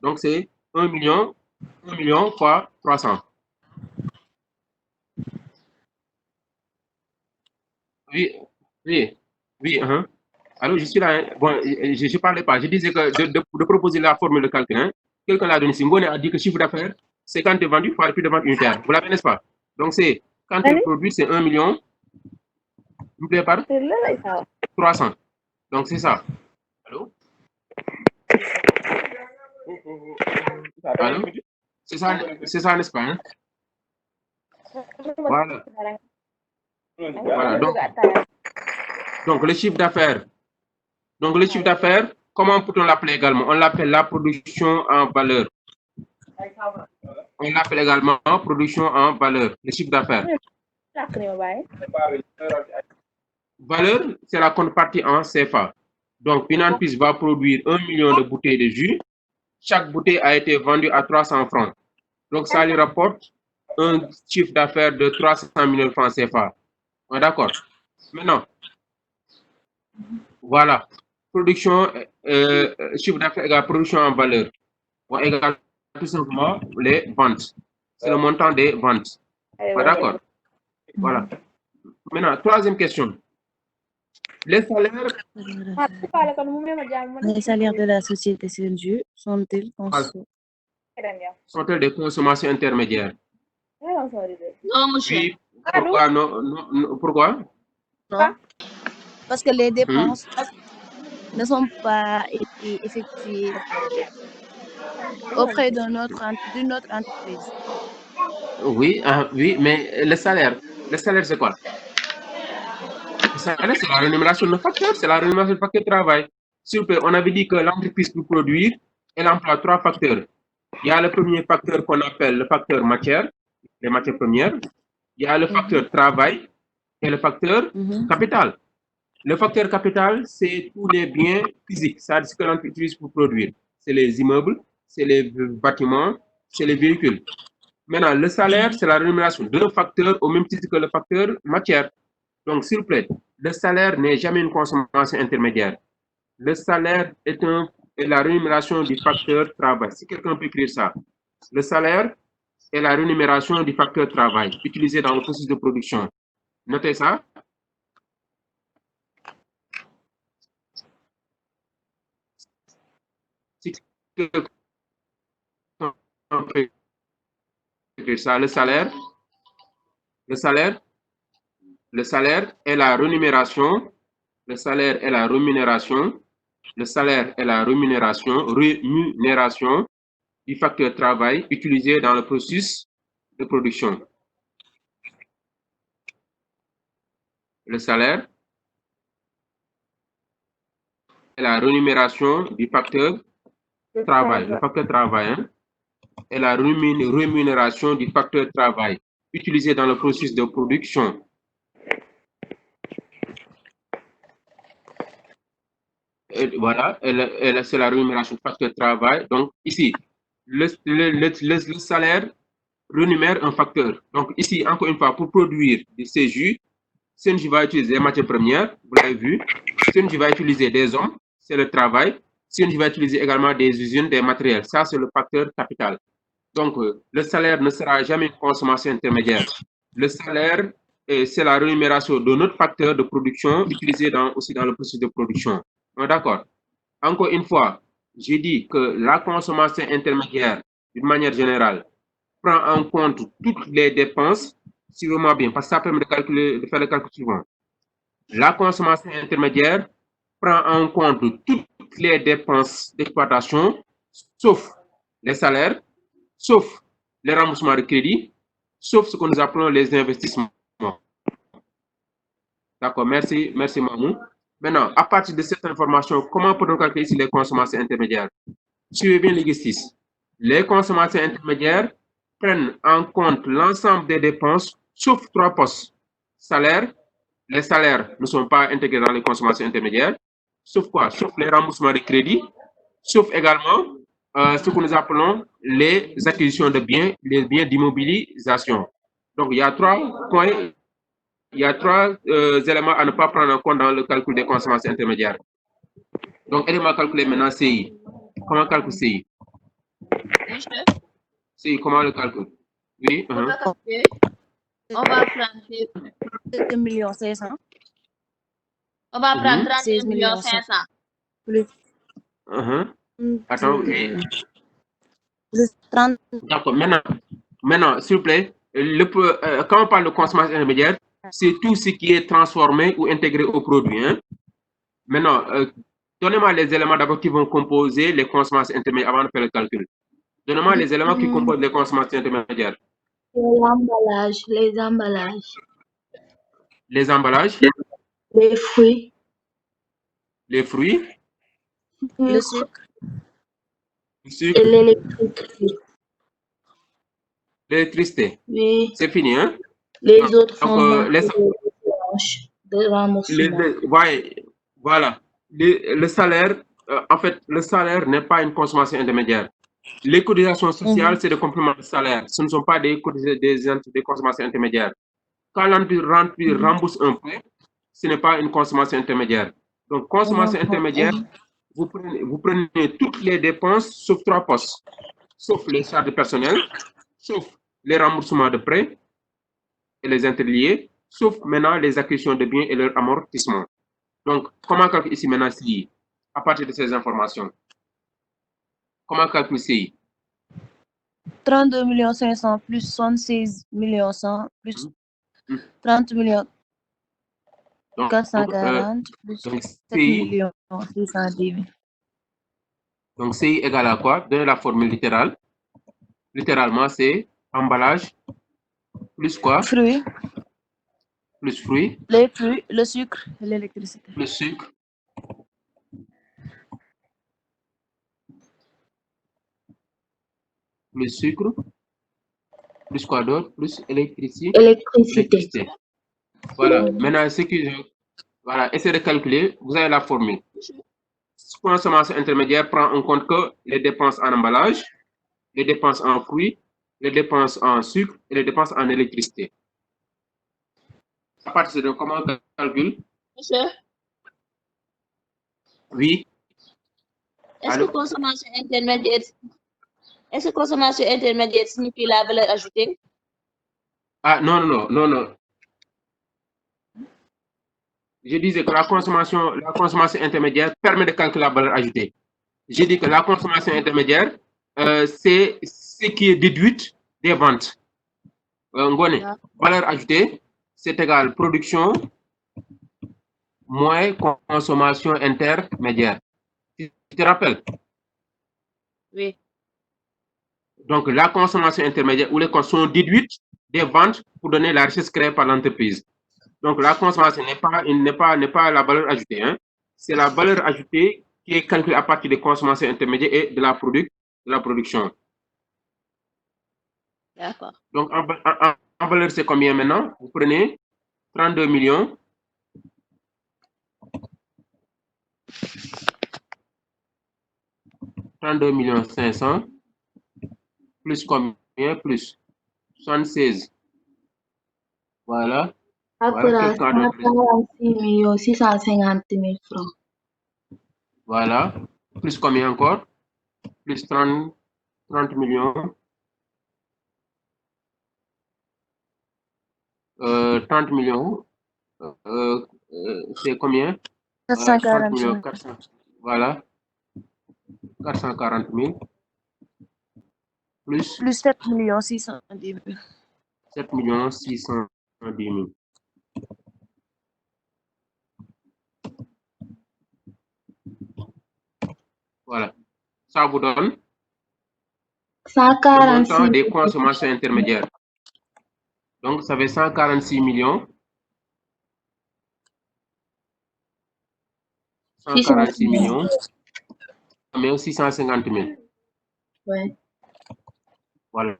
Donc, c'est 1 million fois 300. Oui, oui, oui. Alors, je suis là. Bon, je ne parlais pas. Je disais que de proposer la formule de calcul. Quelqu'un l'a donné. Singone a dit que chiffre d'affaires, c'est quand tu es vendu fois le prix de vente unitaire. Vous l'avez, n'est-ce pas? Donc, c'est quand tu es Allez, produit, c'est 1 million multiplié par c'est là, là, ça. 300. Donc, c'est ça. Allô? Allô? C'est ça, n'est-ce pas? Voilà. Voilà. Donc, le chiffre d'affaires. Donc, le chiffre d'affaires, comment peut-on l'appeler également? On l'appelle la production en valeur. On l'appelle également production en valeur, le chiffre d'affaires. Valeur, c'est la contrepartie en CFA. Donc, une entreprise va produire 1 million de bouteilles de jus. Chaque bouteille a été vendue à 300 francs. Donc, ça lui rapporte un chiffre d'affaires de 300 millions de francs CFA. On est d'accord? Maintenant, voilà. Production, chiffre d'affaires égale production en valeur. On égale tout simplement les ventes. C'est le montant des ventes. D'accord? Voilà. Maintenant, troisième question. Les salaires. Les salaires de la société Senju sont-ils Sont-elles des consommations intermédiaires? Non, monsieur. Oui. Pourquoi non, pourquoi? Non, parce que les dépenses ne sont pas effectuées auprès d'une autre entreprise. Oui, oui, mais le salaire c'est quoi? Le salaire, c'est la rémunération de facteur, c'est la rémunération de facteur de travail. S'il vous plaît, on avait dit que l'entreprise pour produire, elle emploie 3 facteurs. Il y a le premier facteur qu'on appelle le facteur matière, les matières premières. Il y a le facteur travail et le facteur capital. Le facteur capital, c'est tous les biens physiques, c'est-à-dire ce que l'on utilise pour produire. C'est les immeubles, c'est les bâtiments, c'est les véhicules. Maintenant, le salaire, c'est la rémunération d'un facteur au même titre que le facteur matière. Donc, s'il vous plaît, le salaire n'est jamais une consommation intermédiaire. Le salaire est la rémunération du facteur travail. Si quelqu'un peut écrire ça, le salaire est la rémunération du facteur travail utilisé dans le processus de production. Notez ça. Si quelqu'un peut écrire ça, le salaire est la rémunération, le salaire est la rémunération, le salaire est la rémunération du facteur travail utilisé dans le processus de production. Le salaire est la rémunération du facteur travail. Le facteur travail est la rémunération du facteur travail utilisé dans le processus de production. Et voilà, c'est la rémunération du facteur travail. Donc, ici, le salaire rémunère un facteur. Donc, ici, encore une fois, pour produire ces jus, Senju va utiliser des matières premières, vous l'avez vu. Senju va utiliser des hommes, c'est le travail. Senju va utiliser également des usines, des matériels. Ça, c'est le facteur capital. Donc, le salaire ne sera jamais une consommation intermédiaire. Le salaire, c'est la rémunération de notre facteur de production utilisé aussi dans le processus de production. D'accord. Encore une fois, j'ai dit que la consommation intermédiaire, d'une manière générale, prend en compte toutes les dépenses, si vraiment bien, parce que ça permet de faire le calcul suivant. La consommation intermédiaire prend en compte toutes les dépenses d'exploitation, sauf les salaires, sauf les remboursements de crédit, sauf ce que nous appelons les investissements. D'accord, merci Mamou. Maintenant, à partir de cette information, comment peut-on calculer ici les consommations intermédiaires? Suivez bien l'exercice. Les consommations intermédiaires prennent en compte l'ensemble des dépenses, sauf 3 postes. Salaire, les salaires ne sont pas intégrés dans les consommations intermédiaires, sauf quoi? Sauf les remboursements de crédit, sauf également ce que nous appelons les acquisitions de biens, les biens d'immobilisation. Donc, il y a 3 points, il y a 3 éléments à ne pas prendre en compte dans le calcul des consommations intermédiaires. Donc, élément calculé maintenant, CI. Comment calculer CI? Si, comment le calcul? Oui. Pour le calculer, on va prendre 2 millions 500. On va prendre 31 16 millions millions 500. Plus. Attends, oui. Plus 30. D'accord, maintenant, s'il vous plaît, quand on parle de consommation intermédiaire, c'est tout ce qui est transformé ou intégré au produit. Hein? Maintenant, donnez-moi les éléments d'abord qui vont composer les consommations intermédiaires avant de faire le calcul. Donnez-moi les éléments qui composent les consommations intermédiaires. L'emballage, les emballages. Les emballages. Les fruits. Les fruits. Le sucre. Le sucre. Et l'électricité. L'électricité. Oui. C'est fini, hein? Les autres sont de remboursement. Voilà. Le salaire, en fait, le salaire n'est pas une consommation intermédiaire. Les cotisations sociales, c'est des compléments de salaire. Ce ne sont pas des consommations intermédiaires. Quand l'entreprise rembourse un prêt, ce n'est pas une consommation intermédiaire. Donc, consommation intermédiaire, vous prenez toutes les dépenses sauf 3 postes. Sauf les charges personnelles, sauf les remboursements de prêts et les intérêts liés, sauf maintenant les acquisitions de biens et leur amortissement. Donc, comment calculer ici maintenant CI à partir de ces informations? Comment calculer CI? 32 millions 500 plus 76 millions 100 plus 30 millions 440 plus 7 millions 610 000. Donc, CI égale à quoi? Donnez la formule littérale. Littéralement, c'est emballage plus quoi? Fruits. Plus fruits. Les fruits, le sucre et l'électricité. Le sucre. Le sucre. Plus quoi d'autre? Plus électricité. Électricité. Voilà. Maintenant, voilà, essayez de calculer. Vous avez la formule. Consommation intermédiaire prend en compte que les dépenses en emballage, les dépenses en fruits, les dépenses en sucre et les dépenses en électricité. À partir de comment on calcule? Monsieur? Oui. Est-ce que consommation intermédiaire signifie la valeur ajoutée? Ah, non. Je disais que la consommation intermédiaire permet de calculer la valeur ajoutée. Je dis que la consommation intermédiaire, c'est ce qui est déduite des ventes. Valeur ajoutée, c'est égal production moins consommation intermédiaire. Tu te rappelles? Oui. Donc, la consommation intermédiaire ou les coûts sont déduites des ventes pour donner la richesse créée par l'entreprise. Donc, la consommation n'est pas la valeur ajoutée. Hein? C'est la valeur ajoutée qui est calculée à partir des consommations intermédiaires et de la production. D'accord. Donc, en valeur, c'est combien maintenant? Vous prenez 32 millions. $32 500 plus combien? Plus 76. Voilà. Voilà, 146 650 000 francs. Voilà. Plus combien encore? Plus 30 millions. 30 millions. C'est combien? 440 millions. 400. Voilà. 440 000. Plus 7 millions 610 000. 7 millions 610 000. Voilà. Ça vous donne 146 le montant des consommations intermédiaires. Donc, ça fait 146 millions. 146 millions. Mais aussi 650 000. Ouais. Voilà.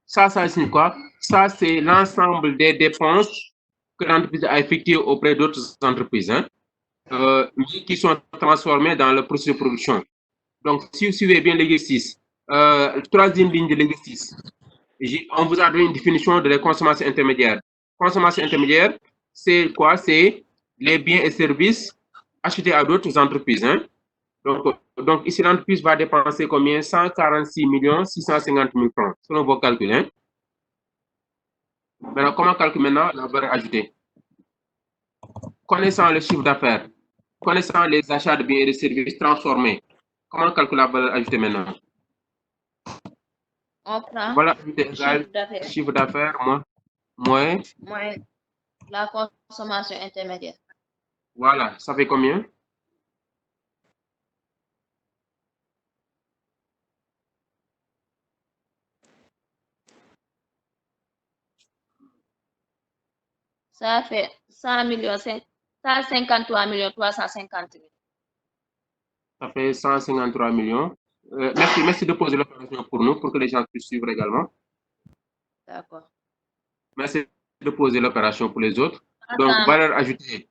Ça signifie quoi? Ça, c'est l'ensemble des dépenses que l'entreprise a effectuées auprès d'autres entreprises, hein, qui sont transformées dans le processus de production. Donc, si vous suivez bien l'exercice, troisième ligne de l'exercice, on vous a donné une définition de la consommation intermédiaire. Consommation intermédiaire, c'est quoi? C'est les biens et services achetés à d'autres entreprises. Hein? Donc, donc ici, l'entreprise va dépenser combien? 146 650 000 francs, selon vos calculs. Hein? Maintenant, comment calculer maintenant la valeur ajoutée? Connaissant le chiffre d'affaires, connaissant les achats de biens et de services transformés, comment calculer la valeur ajoutée maintenant? On prend Valeur ajoutée égale chiffre d'affaires moins la consommation intermédiaire. Voilà, ça fait combien? Ça fait 100 millions, 153 millions 350 000. Ça fait 153 millions. Merci de poser l'opération pour nous, pour que les gens puissent suivre également. D'accord. Merci de poser l'opération pour les autres. Donc, valeur ajoutée,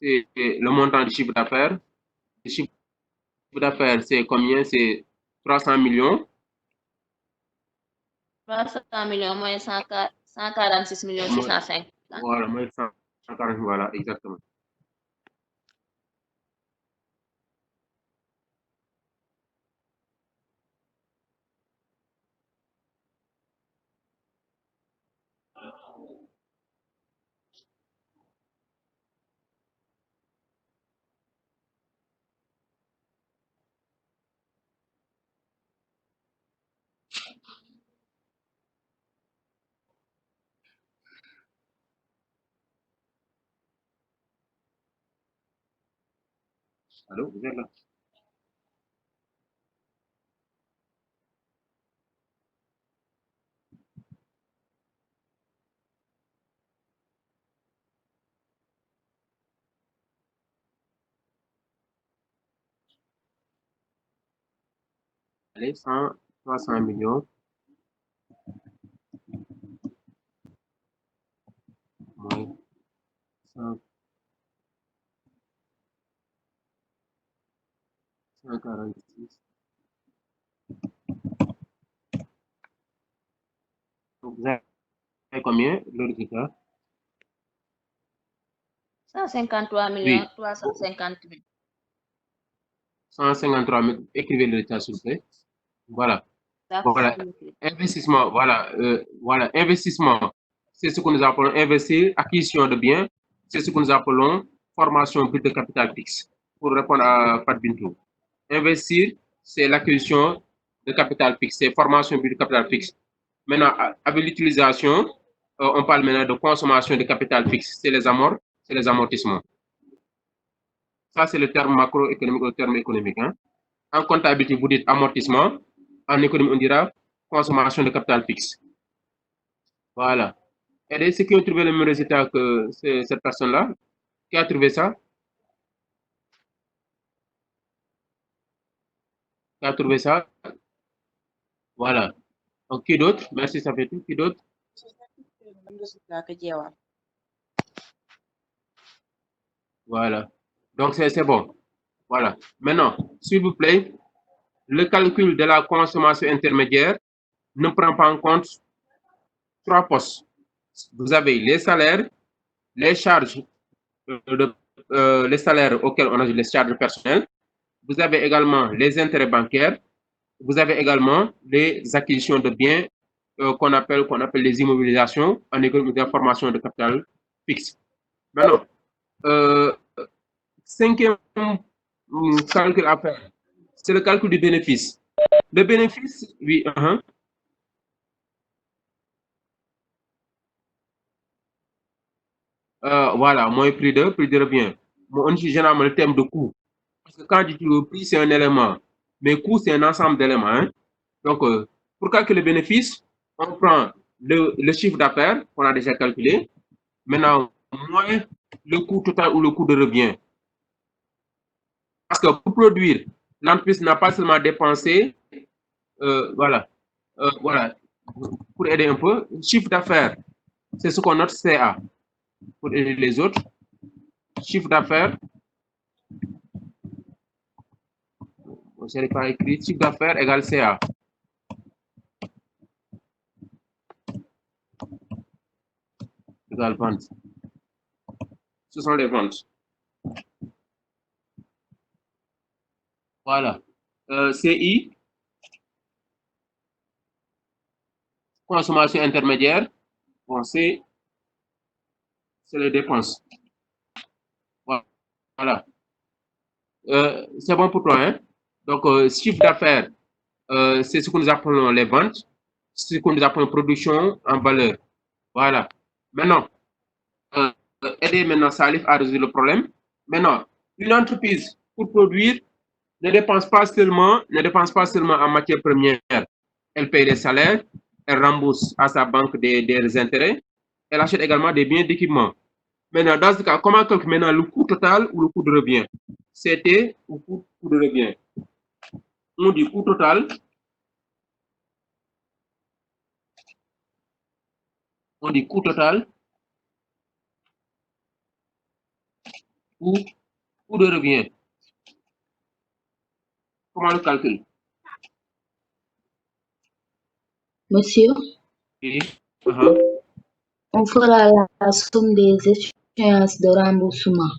c'est le montant du chiffre d'affaires. Le chiffre d'affaires, c'est combien? C'est 300 millions. 300 millions moins 146 millions 605. Voilà, moins 140, voilà, exactement. Allô, vous êtes là? Allez, 300 millions moins 146. Donc, vous avez combien le résultat? 153 millions 350 000. 153 000. Écrivez le résultat, s'il vous plaît. Voilà. Voilà. Investissement, voilà. Investissement, c'est ce que nous appelons investir, acquisition de biens, c'est ce que nous appelons formation brute de capital fixe. Pour répondre à Fat Bintou. Investir, c'est l'acquisition de capital fixe, c'est formation brute de capital fixe. Maintenant, avec l'utilisation, on parle maintenant de consommation de capital fixe, c'est les amorts, c'est les amortissements. Ça, c'est le terme macroéconomique ou le terme économique. Hein. En comptabilité, vous dites amortissement. En économie, on dira consommation de capital fixe. Voilà. Et ceux qui ont trouvé le même résultat que cette personne-là, qui a trouvé ça? Qui a trouvé ça? Voilà. Donc, qui d'autre? Merci, ça fait tout. Qui d'autre? Voilà. Donc, c'est bon. Voilà. Maintenant, s'il vous plaît, le calcul de la consommation intermédiaire ne prend pas en compte trois postes. Vous avez les salaires, les charges, les salaires auxquels on ajoute les charges personnelles. Vous avez également les intérêts bancaires. Vous avez également les acquisitions de biens qu'on appelle les immobilisations en économie de formation de capital fixe. Maintenant, cinquième calcul à faire, c'est le calcul du bénéfice. Le bénéfice, oui. Voilà, moins prix de revient. On dit généralement le terme de coût. Parce que quand je dis le prix, c'est un élément. Mais coût, c'est un ensemble d'éléments. Hein. Donc, pour calculer le bénéfice, on prend le chiffre d'affaires qu'on a déjà calculé. Maintenant, moins le coût total ou le coût de revient. Parce que pour produire, l'entreprise n'a pas seulement dépensé, voilà, pour aider un peu, chiffre d'affaires, c'est ce qu'on note CA. Pour aider les autres, chiffre d'affaires, je n'ai pas écrit, chiffre d'affaires égale CA. Égale vente. Ce sont les ventes. Voilà. CI, consommation intermédiaire. Bon, c'est les dépenses. Voilà. C'est bon pour toi, hein? Donc, chiffre d'affaires, c'est ce que nous appelons les ventes, ce que nous appelons production en valeur. Voilà. Maintenant, aider maintenant Salif à résoudre le problème. Maintenant, une entreprise, pour produire, ne dépense pas seulement en matière première. Elle paye les salaires, elle rembourse à sa banque des intérêts, elle achète également des biens d'équipement. Maintenant, dans ce cas, comment calculer maintenant le coût total ou le coût de revient? C'était le coût de revient. On dit coût total. On dit coût total ou coût de revient. Comment le calcul? Monsieur, Oui. on fera la somme des échéances de remboursement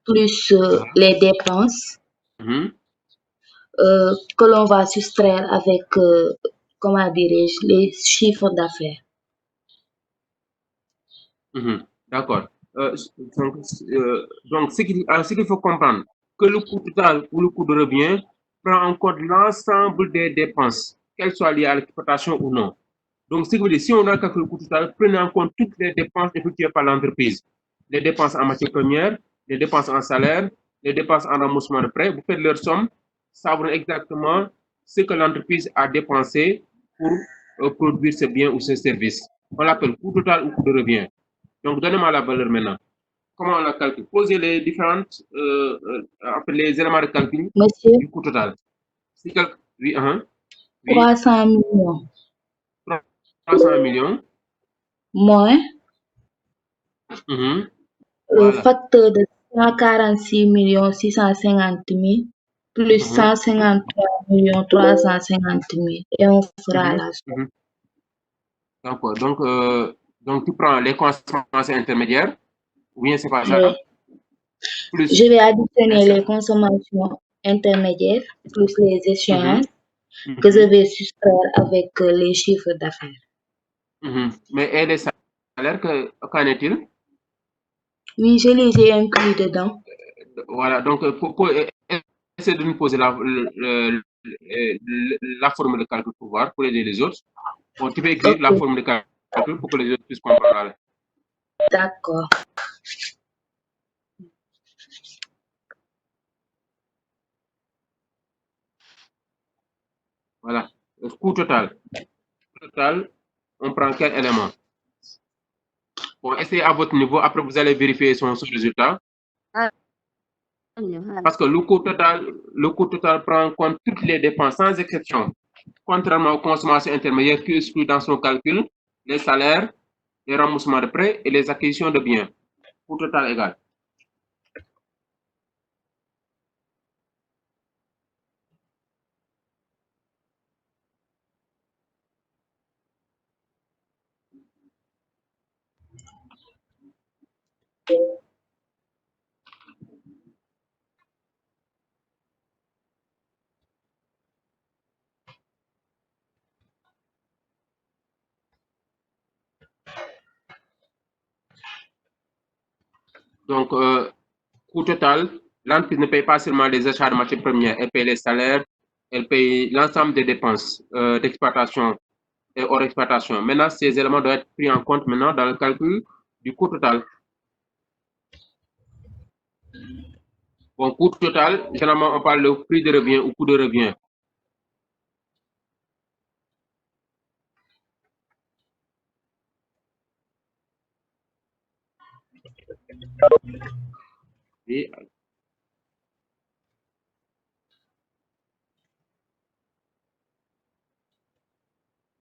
plus les dépenses que l'on va soustraire avec, comment dirais-je, les chiffres d'affaires. D'accord. Donc, ce qu'il faut comprendre, que le coût total ou le coût de revient prend en compte l'ensemble des dépenses, qu'elles soient liées à l'exploitation ou non. Donc, ce qui veut dire, si on a calculé le coût total, prenez en compte toutes les dépenses effectuées par l'entreprise. Les dépenses en matière première, les dépenses en salaire, les dépenses en remboursement de prêts. Vous faites leur somme, savoir exactement ce que l'entreprise a dépensé pour produire ce bien ou ce service. On l'appelle coût total ou coût de revient. Donc, donnez-moi la valeur maintenant. Comment on la calcule? Posez les différentes, les éléments de calcul Monsieur, du coût total. Oui, oui. 300 millions 300 millions. moins le Voilà. facteur de 146 650 000 plus 153 350 000 et on fera la somme. D'accord. Donc, tu prends les consommations intermédiaires, ou bien c'est pas ça? Oui. Plus. Je vais additionner les consommations intermédiaires plus les échéances que je vais soustraire avec les chiffres d'affaires. Mais et les salaires, qu'en est-il? Oui, je les ai inclus dedans. Voilà. Donc, essayer de nous poser la formule de calcul pour voir, pour aider les autres. Bon, tu peux écrire la formule de calcul pour que les autres puissent comprendre. D'accord. Voilà. Le coût total. On prend quel élément? Bon, essayez à votre niveau. Après, vous allez vérifier son résultat. Parce que le coût total prend en compte toutes les dépenses, sans exception. Contrairement aux consommations intermédiaires qui excluent dans son calcul les salaires, les remboursements de prêts et les acquisitions de biens. Coût total égal. Donc, coût total, l'entreprise ne paye pas seulement les achats de matières premières, elle paye les salaires, elle paye l'ensemble des dépenses d'exploitation et hors exploitation. Maintenant, ces éléments doivent être pris en compte maintenant dans le calcul du coût total. Bon, coût total, généralement, on parle de prix de revient ou coût de revient. Et